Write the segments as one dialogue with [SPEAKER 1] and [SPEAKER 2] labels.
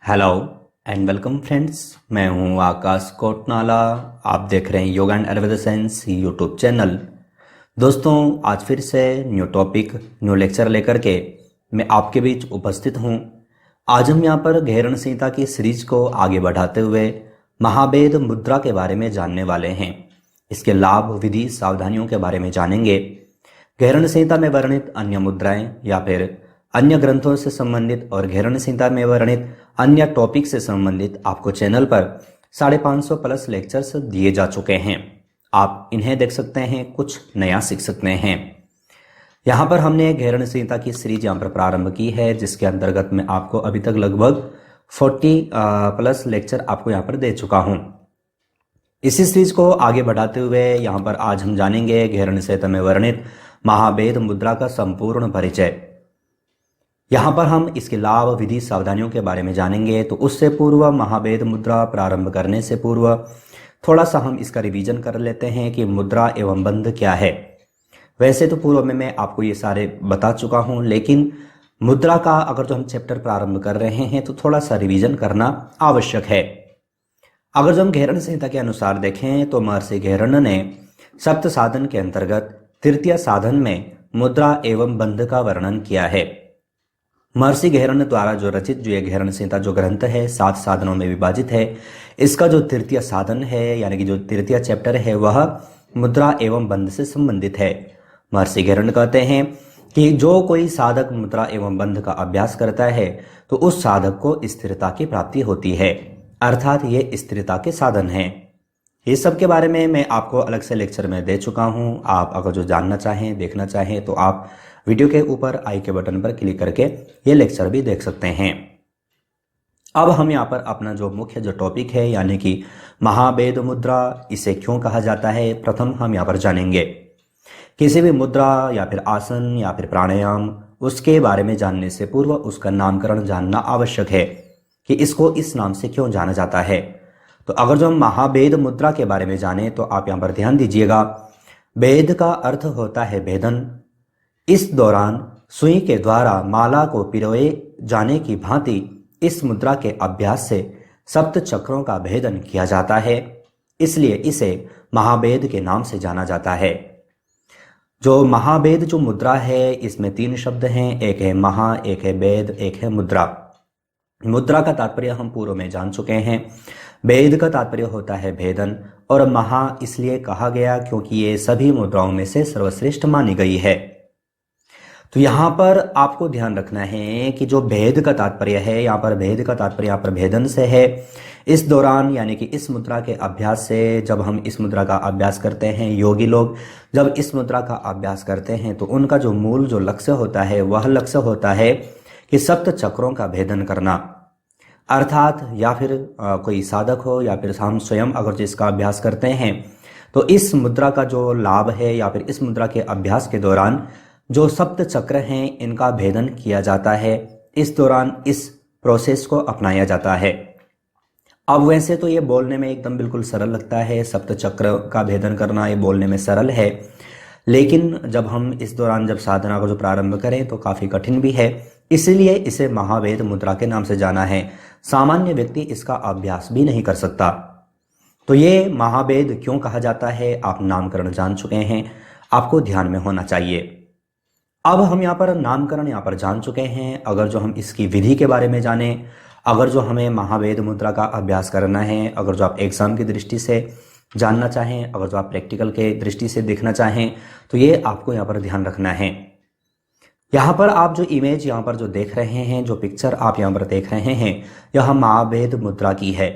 [SPEAKER 1] Hello and welcome friends. मैं हूं आकाश कोटनाला। आप देख रहे हैं yoga and Ayurveda science YouTube channel. दोस्तों, आज फिर से न्यू टॉपिक न्यू लेक्चर लेकर के मैं आपके बीच उपस्थित हूं। आज हम यहां पर घेरण संहिता की सीरीज को आगे बढ़ाते हुए महाभेद मुद्रा के बारे में जानने वाले हैं। इसके लाभ, विधि, सावधानियों के बारे में जानेंगे। घेरण संहिता में वर्णित अन्य मुद्राएं या फिर अन्य ग्रंथों से संबंधित और घेरण संहिता में वर्णित अन्य टॉपिक से संबंधित आपको चैनल पर 550 प्लस लेक्चर्स दिए जा चुके हैं। आप इन्हें देख सकते हैं, कुछ नया सीख सकते हैं। यहाँ पर हमने घेरण संहिता की सीरीज यहाँ पर प्रारंभ की है, जिसके अंतर्गत मैं आपको अभी तक लगभग 40 प्लस लेक्चर आपको यहाँ पर दे चुका हूँ। इसी सीरीज को आगे बढ़ाते हुए यहाँ पर आज हम जानेंगे घेरण संहिता में वर्णित महाभेद मुद्रा का संपूर्ण परिचय। यहाँ पर हम इसके लाभ, विधि, सावधानियों के बारे में जानेंगे। तो उससे पूर्व, महाभेद मुद्रा प्रारंभ करने से पूर्व थोड़ा सा हम इसका रिवीजन कर लेते हैं कि मुद्रा एवं बंध क्या है। वैसे तो पूर्व में मैं आपको ये सारे बता चुका हूँ, लेकिन मुद्रा का अगर जो हम चैप्टर प्रारंभ कर रहे हैं तो थोड़ा सा रिवीजन करना आवश्यक है। अगर जो हम घेरण संहिता के अनुसार देखें तो महर्षि घेरण ने सप्त साधन के अंतर्गत तृतीय साधन में मुद्रा एवं बंध का वर्णन किया है। महर्षि घेरण द्वारा जो रचित जो ये घेरण संहिता जो ग्रंथ है 7 साधनों में विभाजित है। इसका जो तृतीय साधन है यानी कि जो तृतीय चैप्टर है वह मुद्रा एवं बंध से संबंधित है। महर्षि घेरण कहते हैं कि जो कोई साधक मुद्रा एवं बंध का अभ्यास करता है तो उस साधक को स्थिरता की प्राप्ति होती है, अर्थात ये स्थिरता के साधन हैं। ये सब के बारे में मैं आपको अलग से लेक्चर में दे चुका हूँ। आप अगर जो जानना चाहें, देखना चाहें तो आप वीडियो के ऊपर आई के बटन पर क्लिक करके ये लेक्चर भी देख सकते हैं। अब हम यहाँ पर अपना जो मुख्य जो टॉपिक है यानी कि महाभेद मुद्रा, इसे क्यों कहा जाता है, प्रथम हम यहाँ पर जानेंगे। किसी भी मुद्रा या फिर आसन या फिर प्राणायाम, उसके बारे में जानने से पूर्व उसका नामकरण जानना आवश्यक है कि इसको इस नाम से क्यों जाना जाता है। तो अगर जो हम महाभेद मुद्रा के बारे में जाने तो आप यहाँ पर ध्यान दीजिएगा। भेद का अर्थ होता है भेदन। इस दौरान सुई के द्वारा माला को पिरोए जाने की भांति इस मुद्रा के अभ्यास से सप्त चक्रों का भेदन किया जाता है, इसलिए इसे महाभेद के नाम से जाना जाता है। जो महाभेद जो मुद्रा है इसमें 3 शब्द हैं, एक है महा, एक है भेद, एक है मुद्रा। मुद्रा का तात्पर्य हम पूर्व में जान चुके हैं। भेद का तात्पर्य होता है भेदन, और महा इसलिए कहा गया क्योंकि ये सभी मुद्राओं में से सर्वश्रेष्ठ मानी गई है। तो यहाँ पर आपको ध्यान रखना है कि जो भेद का तात्पर्य है, यहाँ पर भेद का तात्पर्य यहाँ पर भेदन से है। इस दौरान यानी कि इस मुद्रा के अभ्यास से, जब हम इस मुद्रा का अभ्यास करते हैं, योगी लोग जब इस मुद्रा का अभ्यास करते हैं तो उनका जो मूल जो लक्ष्य होता है वह लक्ष्य होता है कि सप्त चक्रों का भेदन करना। अर्थात या फिर कोई साधक हो या फिर हम स्वयं अगर जिसका अभ्यास करते हैं तो इस मुद्रा का जो लाभ है या फिर इस मुद्रा के अभ्यास के दौरान जो सप्त चक्र हैं इनका भेदन किया जाता है। इस दौरान इस प्रोसेस को अपनाया जाता है। अब वैसे तो ये बोलने में एकदम बिल्कुल सरल लगता है, सप्त चक्र का भेदन करना ये बोलने में सरल है, लेकिन जब हम इस दौरान जब साधना को जो प्रारंभ करें तो काफ़ी कठिन भी है। इसलिए इसे महाभेद मुद्रा के नाम से जाना है। सामान्य व्यक्ति इसका अभ्यास भी नहीं कर सकता। तो ये महाभेद क्यों कहा जाता है, आप नामकरण जान चुके हैं, आपको ध्यान में होना चाहिए। अब हम यहाँ पर नामकरण यहाँ पर जान चुके हैं। अगर जो हम इसकी विधि के बारे में जाने, अगर जो हमें महाभेद मुद्रा का अभ्यास करना है, अगर जो आप एग्जाम की दृष्टि से जानना चाहें, अगर जो आप प्रैक्टिकल के दृष्टि से देखना चाहें, तो ये आपको यहाँ पर ध्यान रखना है। यहाँ पर आप जो इमेज यहाँ पर जो देख रहे हैं, जो पिक्चर आप यहाँ पर देख रहे हैं, यह महाभेद मुद्रा की है।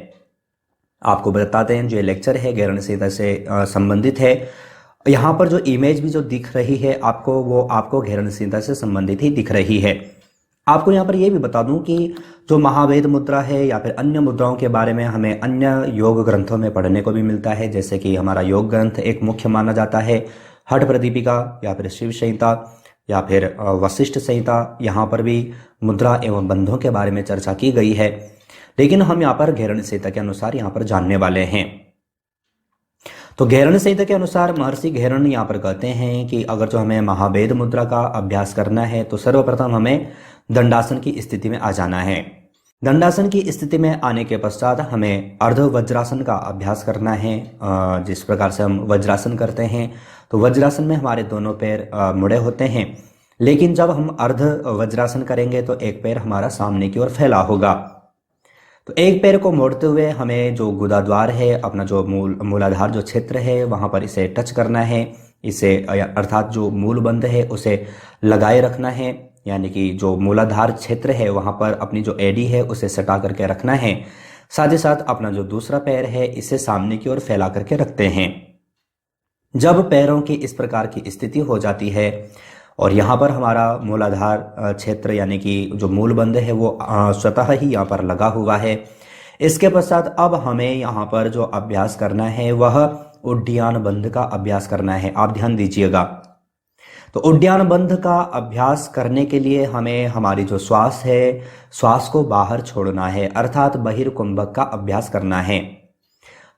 [SPEAKER 1] आपको बताते हैं जो लेक्चर है घेरण संहिता से संबंधित है। यहाँ पर जो इमेज भी जो दिख रही है आपको, वो आपको घेरण संहिता से संबंधित ही दिख रही है। आपको यहाँ पर ये भी बता दूं कि जो महाभेद मुद्रा है या फिर अन्य मुद्राओं के बारे में हमें अन्य योग ग्रंथों में पढ़ने को भी मिलता है। जैसे कि हमारा योग ग्रंथ एक मुख्य माना जाता है, हठ प्रदीपिका या फिर शिव संहिता या फिर वशिष्ठ संहिता, यहाँ पर भी मुद्रा एवं बंधों के बारे में चर्चा की गई है। लेकिन हम यहाँ पर घेरण संहिता के अनुसार यहाँ पर जानने वाले हैं। तो घेरण संहिता के अनुसार महर्षि घेरण यहाँ पर कहते हैं कि अगर जो हमें महाभेद मुद्रा का अभ्यास करना है तो सर्वप्रथम हमें दंडासन की स्थिति में आ जाना है। दंडासन की स्थिति में आने के पश्चात हमें अर्ध वज्रासन का अभ्यास करना है। जिस प्रकार से हम वज्रासन करते हैं तो वज्रासन में हमारे दोनों पैर मुड़े होते हैं, लेकिन जब हम अर्ध वज्रासन करेंगे तो एक पैर हमारा सामने की ओर फैला होगा। तो एक पैर को मोड़ते हुए हमें जो गुदाद्वार है, अपना जो मूलाधार जो क्षेत्र है वहां पर इसे टच करना है, इसे अर्थात जो मूल बंध है उसे लगाए रखना है, यानी कि जो मूलाधार क्षेत्र है वहां पर अपनी जो एडी है उसे सटा करके रखना है। साथ ही साथ अपना जो दूसरा पैर है इसे सामने की ओर फैला करके रखते हैं। जब पैरों की इस प्रकार की स्थिति हो जाती है और यहाँ पर हमारा मूलाधार क्षेत्र यानी कि जो मूल बंध है वो स्वतः ही यहाँ पर लगा हुआ है, इसके पश्चात अब हमें यहाँ पर जो अभ्यास करना है वह उड्डयन बंध का अभ्यास करना है। आप ध्यान दीजिएगा। तो उड्डयन बंध का अभ्यास करने के लिए हमें हमारी जो श्वास है, श्वास को बाहर छोड़ना है, अर्थात बहिर्कुंभक का अभ्यास करना है।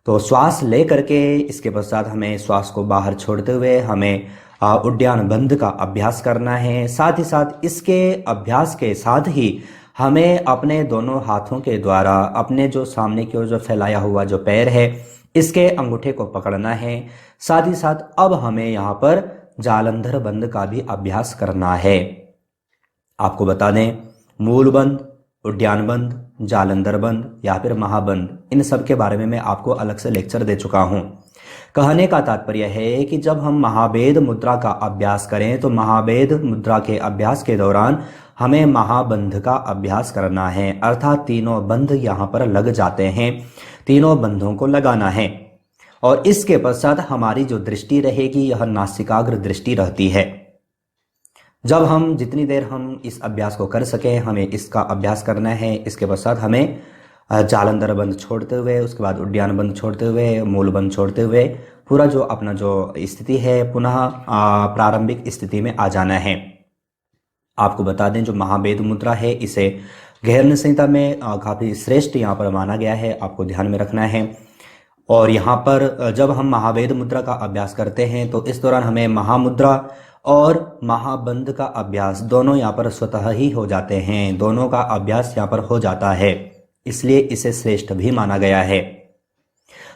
[SPEAKER 1] तो श्वास ले करके इसके पश्चात हमें श्वास को बाहर छोड़ते हुए हमें उड्डयन बंध का अभ्यास करना है। साथ ही साथ इसके अभ्यास के साथ ही हमें अपने दोनों हाथों के द्वारा अपने जो सामने की ओर जो फैलाया हुआ जो पैर है इसके अंगूठे को पकड़ना है। साथ ही साथ अब हमें यहाँ पर जालंधर बंध का भी अभ्यास करना है। आपको बता दें, मूल बंध, उड्डयन बंध, जालंधर बंध या फिर महाबंध, इन सब के बारे में मैं आपको अलग से लेक्चर दे चुका हूं। कहने का तात्पर्य है कि जब हम महाभेद मुद्रा का अभ्यास करें तो महाभेद मुद्रा के अभ्यास के दौरान हमें महाबंध का अभ्यास करना है, अर्थात तीनों बंध यहाँ पर लग जाते हैं, तीनों बंधों को लगाना है। और इसके पश्चात हमारी जो दृष्टि रहेगी यह नासिकाग्र दृष्टि रहती है। जब हम जितनी देर हम इस अभ्यास को कर सकें हमें इसका अभ्यास करना है। इसके पश्चात हमें जालंधर बंध छोड़ते हुए, उसके बाद उड्डयन बंध छोड़ते हुए, मूल बंध छोड़ते हुए पूरा जो अपना जो स्थिति है पुनः प्रारंभिक स्थिति में आ जाना है। आपको बता दें, जो महाभेद मुद्रा है इसे गहन संहिता में काफी श्रेष्ठ यहाँ पर माना गया है, आपको ध्यान में रखना है। और यहाँ पर जब हम महाभेद मुद्रा का अभ्यास करते हैं तो इस दौरान हमें महामुद्रा और महाबंध का अभ्यास दोनों यहाँ पर स्वतः ही हो जाते हैं, दोनों का अभ्यास यहाँ पर हो जाता है, इसलिए इसे श्रेष्ठ भी माना गया है।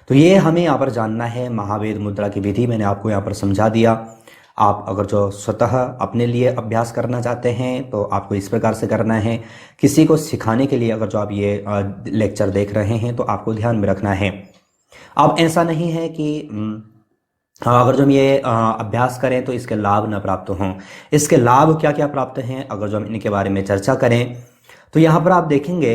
[SPEAKER 1] तो ये हमें यहाँ पर जानना है। महाभेद मुद्रा की विधि मैंने आपको यहाँ पर समझा दिया। आप अगर जो स्वतः अपने लिए अभ्यास करना चाहते हैं तो आपको इस प्रकार से करना है। किसी को सिखाने के लिए अगर जो आप ये लेक्चर देख रहे हैं तो आपको ध्यान में रखना है। अब ऐसा नहीं है कि अगर जो हम ये अभ्यास करें तो इसके लाभ न प्राप्त हों। इसके लाभ क्या क्या प्राप्त हैं अगर जो हम इनके बारे में चर्चा करें तो यहाँ पर आप देखेंगे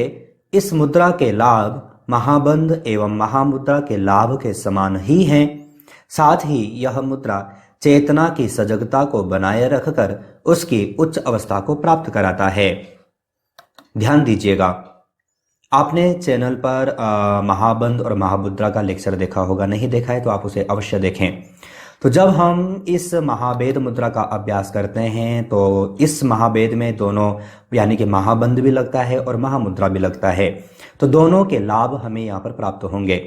[SPEAKER 1] इस मुद्रा के लाभ महाबंध एवं महामुद्रा के लाभ के समान ही हैं। साथ ही यह मुद्रा चेतना की सजगता को बनाए रखकर उसकी उच्च अवस्था को प्राप्त कराता है। ध्यान दीजिएगा, आपने चैनल पर महाबंध और महामुद्रा का लेक्चर देखा होगा, नहीं देखा है तो आप उसे अवश्य देखें। तो जब हम इस महाभेद मुद्रा का अभ्यास करते हैं तो इस महाभेद में दोनों यानी कि महाबंध भी लगता है और महामुद्रा भी लगता है, तो दोनों के लाभ हमें यहाँ पर प्राप्त होंगे।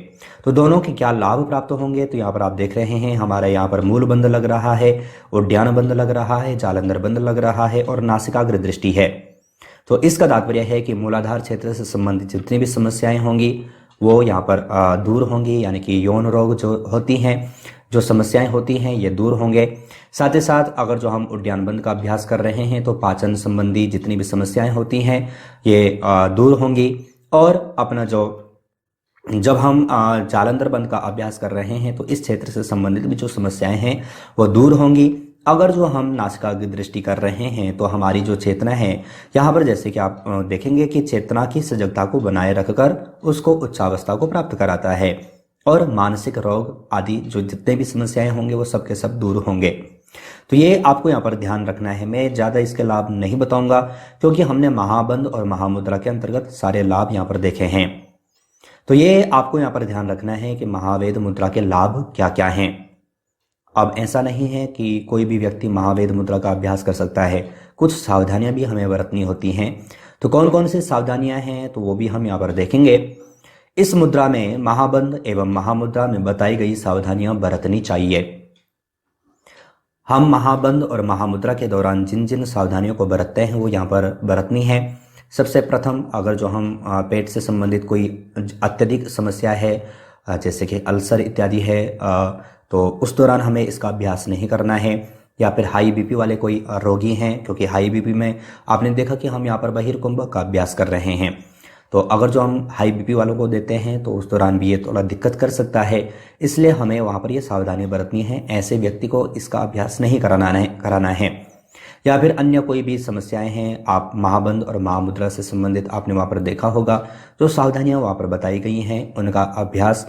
[SPEAKER 1] तो दोनों के क्या लाभ प्राप्त होंगे तो यहाँ पर आप देख रहे हैं हमारा यहाँ पर मूल बंध लग रहा है, उड्डयन बंध लग रहा है, जालंधर बंध लग रहा है और नासिकाग्र दृष्टि है। तो इसका तात्पर्य है कि मूलाधार क्षेत्र से संबंधित जितनी भी समस्याएं होंगी वो यहाँ पर दूर होंगी, यानी कि यौन रोग जो होती हैं, जो समस्याएं होती हैं ये दूर होंगे। साथ ही साथ अगर जो हम उड्डयन बंध का अभ्यास कर रहे हैं तो पाचन संबंधी जितनी भी समस्याएं होती हैं ये दूर होंगी। और अपना जो जब हम जालंधर बंध का अभ्यास कर रहे हैं तो इस क्षेत्र से संबंधित भी जो समस्याएं हैं वो दूर होंगी। अगर जो हम नासिकाग्र दृष्टि कर रहे हैं तो हमारी जो चेतना है यहाँ पर जैसे कि आप देखेंगे कि चेतना की सजगता को बनाए रखकर उसको उच्चावस्था को प्राप्त कराता है और मानसिक रोग आदि जो जितने भी समस्याएं होंगे वो सब के सब दूर होंगे। तो ये आपको यहाँ पर ध्यान रखना है। मैं ज़्यादा इसके लाभ नहीं बताऊंगा क्योंकि हमने महाबंध और महामुद्रा के अंतर्गत सारे लाभ यहाँ पर देखे हैं। तो ये आपको यहाँ पर ध्यान रखना है कि महाभेद मुद्रा के लाभ क्या क्या हैं। अब ऐसा नहीं है कि कोई भी व्यक्ति महाभेद मुद्रा का अभ्यास कर सकता है, कुछ सावधानियां भी हमें बरतनी होती हैं। तो कौन कौन सी सावधानियां हैं तो वो भी हम यहाँ पर देखेंगे। इस मुद्रा में महाबंध एवं महामुद्रा में बताई गई सावधानियां बरतनी चाहिए। हम महाबंध और महामुद्रा के दौरान जिन जिन सावधानियों को बरतते हैं वो यहाँ पर बरतनी है। सबसे प्रथम अगर जो हम पेट से संबंधित कोई अत्यधिक समस्या है जैसे कि अल्सर इत्यादि है तो उस दौरान हमें इसका अभ्यास नहीं करना है। या फिर हाई बीपी वाले कोई रोगी हैं, क्योंकि हाई बीपी में आपने देखा कि हम यहाँ पर बहिर्कुंभ का अभ्यास कर रहे हैं, तो अगर जो हम हाई बीपी वालों को देते हैं तो उस दौरान भी ये थोड़ा दिक्कत कर सकता है, इसलिए हमें वहाँ पर ये सावधानी बरतनी है। ऐसे व्यक्ति को इसका अभ्यास नहीं कराना है। या फिर अन्य कोई भी समस्याएं हैं, आप महाबंध और महामुद्रा से संबंधित आपने वहाँ पर देखा होगा, जो सावधानियां वहाँ पर बताई गई हैं उनका अभ्यास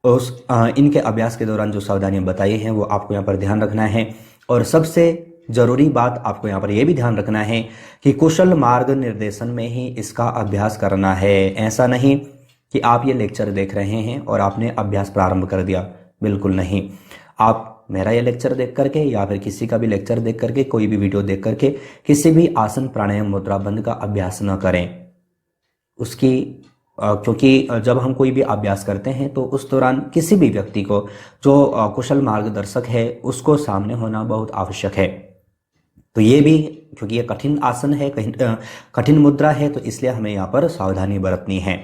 [SPEAKER 1] इनके अभ्यास के दौरान जो सावधानियां बताई हैं वो आपको यहाँ पर ध्यान रखना है। और सबसे जरूरी बात आपको यहाँ पर यह भी ध्यान रखना है कि कुशल मार्ग निर्देशन में ही इसका अभ्यास करना है। ऐसा नहीं कि आप ये लेक्चर देख रहे हैं और आपने अभ्यास प्रारंभ कर दिया, बिल्कुल नहीं। आप मेरा ये लेक्चर देख करके या फिर किसी का भी लेक्चर देख करके, कोई भी वीडियो देख करके किसी भी आसन प्राणायाम मुद्रा बंध का अभ्यास न करें। क्योंकि जब हम कोई भी अभ्यास करते हैं तो उस दौरान किसी भी व्यक्ति को जो कुशल मार्गदर्शक है उसको सामने होना बहुत आवश्यक है। तो ये भी क्योंकि ये कठिन आसन है, कठिन मुद्रा है, तो इसलिए हमें यहाँ पर सावधानी बरतनी है।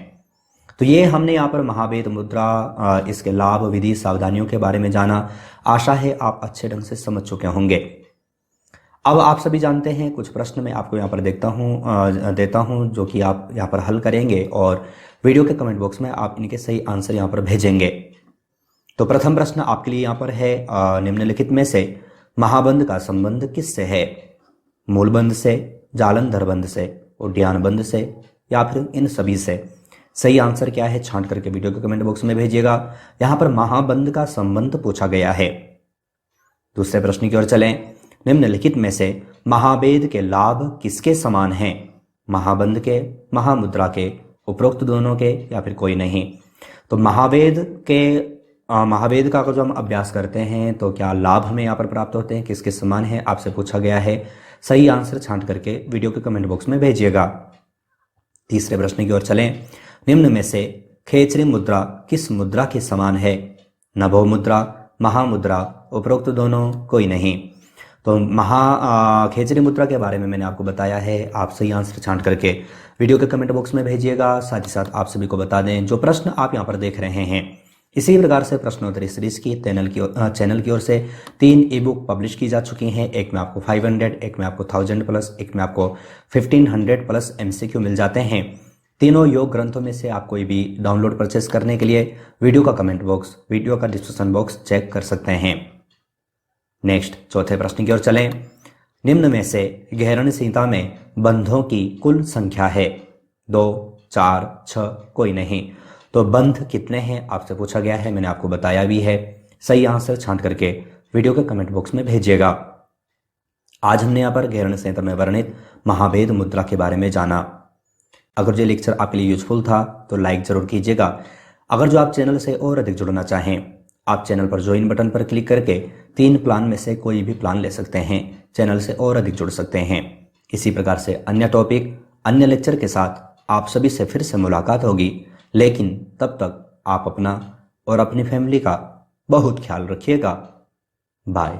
[SPEAKER 1] तो ये हमने यहाँ पर महाभेद मुद्रा, इसके लाभ, विधि, सावधानियों के बारे में जाना। आशा है आप अच्छे ढंग से समझ चुके होंगे। अब आप सभी जानते हैं, कुछ प्रश्न मैं आपको यहाँ पर देता हूँ जो कि आप यहाँ पर हल करेंगे और वीडियो के कमेंट बॉक्स में आप इनके सही आंसर यहाँ पर भेजेंगे। तो प्रथम प्रश्न आपके लिए यहाँ पर है, निम्नलिखित में से महाबंध का संबंध किससे है? मूलबंध से, जालंधर बंध से, उद्यान बंध से, या फिर इन सभी से? सही आंसर क्या है छांट करके वीडियो के कमेंट बॉक्स में भेजिएगा। यहाँ पर महाबंध का संबंध पूछा गया है। दूसरे प्रश्न की ओर चलें। निम्नलिखित में से महाभेद के लाभ किसके समान हैं? महाबंध के, महामुद्रा के, उपरोक्त दोनों के, या फिर कोई नहीं? तो महाभेद का जो हम अभ्यास करते हैं तो क्या लाभ हमें यहाँ पर प्राप्त होते हैं, किसके समान है, आपसे पूछा गया है। सही आंसर छांट करके वीडियो के कमेंट बॉक्स में भेजिएगा। तीसरे प्रश्न की ओर चलें। निम्न में से खेचरी मुद्रा किस मुद्रा के समान है? नभो मुद्रा, महामुद्रा, उपरोक्त दोनों, कोई नहीं? तो खेचरी मुद्रा के बारे में मैंने आपको बताया है। आप सही आंसर छांट करके वीडियो के कमेंट बॉक्स में भेजिएगा। साथ ही साथ आप सभी को बता दें, जो प्रश्न आप यहाँ पर देख रहे हैं, इसी प्रकार से प्रश्नोत्तरी सीरीज की चैनल की ओर से 3 ई बुक पब्लिश की जा चुकी हैं। एक में आपको 500, एक में आपको 1000 प्लस, एक में आपको 1500 प्लस MCQ मिल जाते हैं। तीनों योग ग्रंथों में से आप कोई भी डाउनलोड परचेस करने के लिए वीडियो का कमेंट बॉक्स, वीडियो का डिस्क्रिप्शन बॉक्स चेक कर सकते हैं। नेक्स्ट, चौथे प्रश्न की ओर चलें। निम्न में से गहरण संहिता में बंधों की कुल संख्या है? 2, 4, 6, कोई नहीं? तो बंध कितने हैं आपसे पूछा गया है, मैंने आपको बताया भी है। सही आंसर छांट करके वीडियो के कमेंट बॉक्स में भेजिएगा। आज हमने यहाँ पर गहरण संहिता में वर्णित महाभेद मुद्रा के बारे में जाना। अगर ये लेक्चर आपके लिए यूजफुल था तो लाइक जरूर कीजिएगा। अगर जो आप चैनल से और अधिक जुड़ना चाहें, आप चैनल पर ज्वाइन बटन पर क्लिक करके 3 प्लान में से कोई भी प्लान ले सकते हैं, चैनल से और अधिक जुड़ सकते हैं। इसी प्रकार से अन्य टॉपिक, अन्य लेक्चर के साथ आप सभी से फिर से मुलाकात होगी, लेकिन तब तक आप अपना और अपनी फैमिली का बहुत ख्याल रखिएगा। बाय।